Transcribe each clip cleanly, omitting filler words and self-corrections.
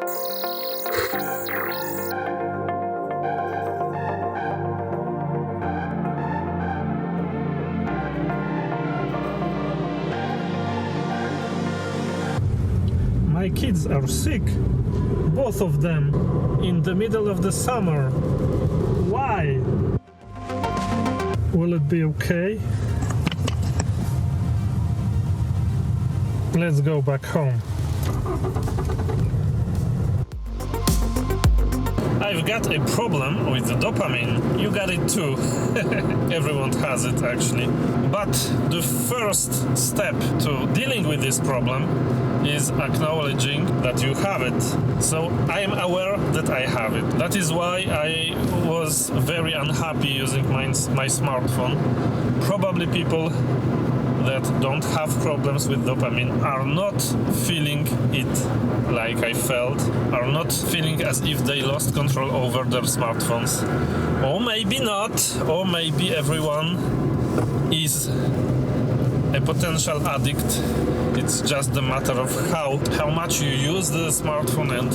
My kids are sick, both of them, in the middle of the summer. Why? Will it be okay? Let's go back home. I've got a problem with the dopamine. You got it too. Everyone has it actually. But the first step to dealing with this problem is acknowledging that you have it. So I am aware that I have it. That is why I was very unhappy using my smartphone. Probably people that don't have problems with dopamine are not feeling it like I felt, are not feeling as if they lost control over their smartphones. Or maybe not, or maybe everyone is a potential addict. It's just a matter of how much you use the smartphone and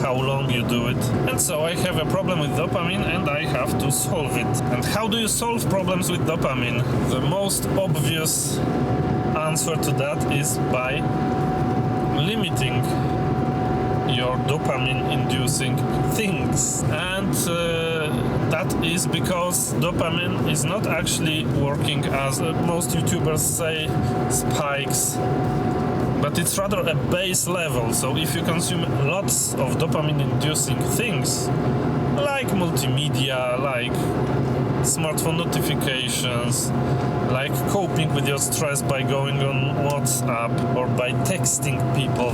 how long you do it. And so I have a problem with dopamine and I have to solve it. And how do you solve problems with dopamine? The most obvious answer to that is by limiting your dopamine inducing things. And that is because dopamine is not actually working as most YouTubers say, spikes, but it's rather a base level. So if you consume lots of dopamine inducing things like multimedia, like smartphone notifications, like coping with your stress by going on WhatsApp or by texting people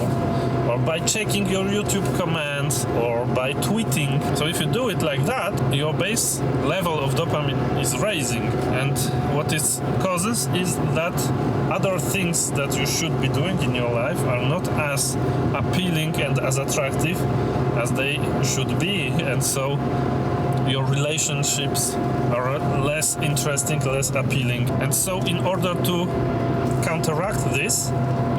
or by checking your YouTube comments or by tweeting. So if you do it like that, your base level of dopamine is raising, and what it causes is that other things that you should be doing in your life are not as appealing and as attractive as they should be, and so your relationships are less interesting, less appealing. And so in order to counteract this,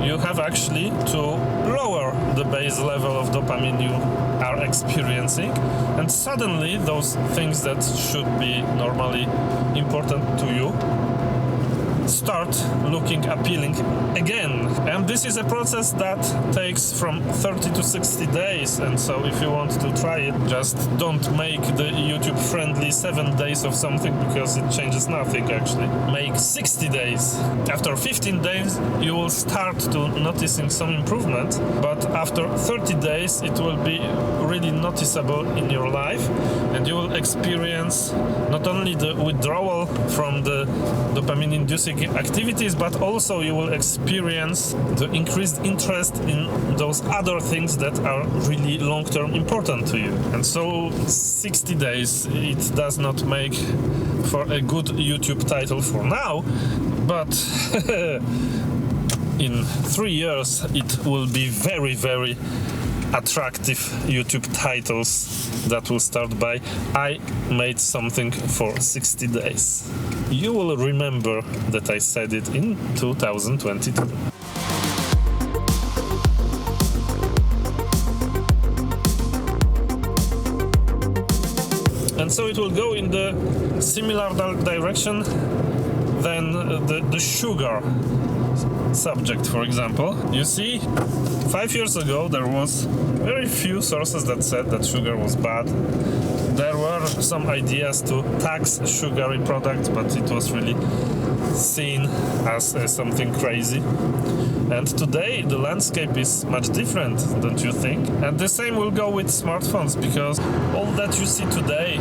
you have actually to lower the base level of dopamine you are experiencing, and suddenly those things that should be normally important to you start looking appealing again. And this is a process that takes from 30 to 60 days. And so if you want to try it, just don't make the YouTube friendly 7 days of something, because it changes nothing actually. Make 60 days. After 15 days you will start to noticing some improvement, but after 30 days it will be really noticeable in your life, and you will experience not only the withdrawal from the dopamine inducing activities, but also you will experience the increased interest in those other things that are really long-term important to you. And so 60 days, it does not make for a good YouTube title for now, but in 3 years it will be very, very attractive YouTube titles that will start by "I made something for 60 days." You will remember that I said it in 2022. And so it will go in the similar direction than the sugar subject, for example. You see, 5 years ago there was very few sources that said that sugar was bad. There were some ideas to tax sugary products, but it was really seen as something crazy. And today the landscape is much different, don't you think? And the same will go with smartphones, because all that you see today,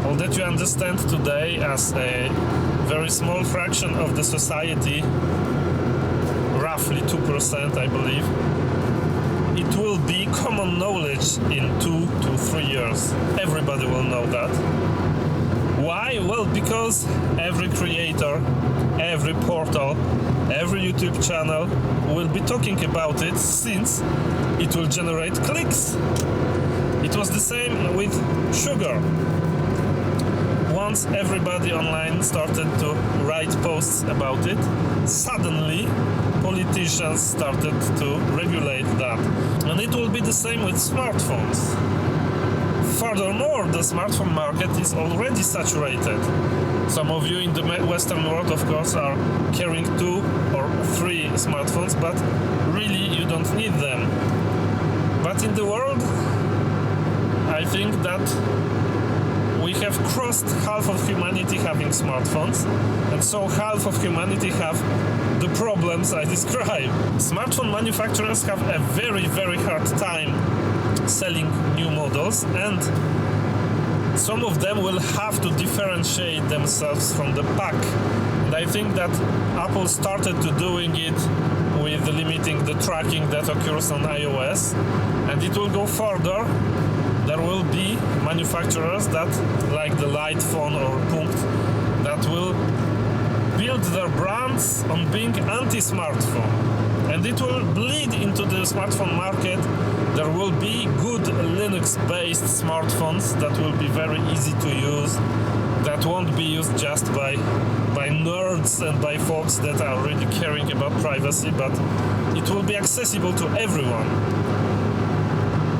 all that you understand today as a very small fraction of the society, roughly 2%, I believe, it will be common knowledge in 2 to 3 years. Everybody will know that. Why? Well, because every creator, every portal, every YouTube channel will be talking about it, since it will generate clicks. It was the same with sugar. Once everybody online started to write posts about it, suddenly politicians started to regulate that. And it will be the same with smartphones. Furthermore, the smartphone market is already saturated. Some of you in the Western world, of course, are carrying 2 or 3 smartphones, but really you don't need them. But in the world, I think that we have crossed half of humanity having smartphones, and so half of humanity have the problems I described. Smartphone manufacturers have a very, very hard time selling new models, and some of them will have to differentiate themselves from the pack. And I think that Apple started to doing it with limiting the tracking that occurs on iOS, and it will go further. There will be manufacturers that, like the Light phone or Punkt, that will build their brands on being anti-smartphone. And it will bleed into the smartphone market. There will be good Linux-based smartphones that will be very easy to use, that won't be used just by nerds and by folks that are really caring about privacy, but it will be accessible to everyone.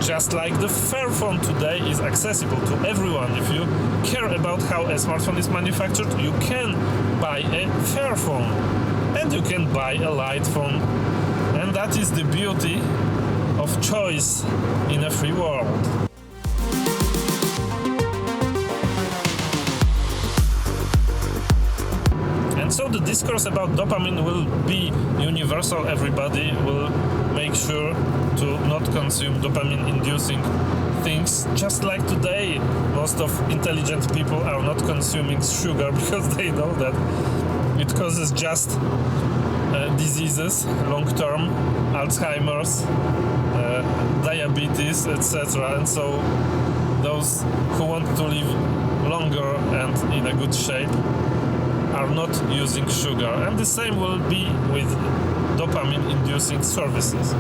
Just like the Fairphone today is accessible to everyone. If you care about how a smartphone is manufactured, you can buy a Fairphone, and you can buy a Light phone. And that is the beauty of choice in a free world. And so the discourse about dopamine will be universal. Everybody will make sure to not consume dopamine-inducing things. Just like today, most of intelligent people are not consuming sugar because they know that it causes just diseases, long-term, Alzheimer's, diabetes, etc. And so those who want to live longer and in a good shape are not using sugar. And the same will be with dopamine-inducing services.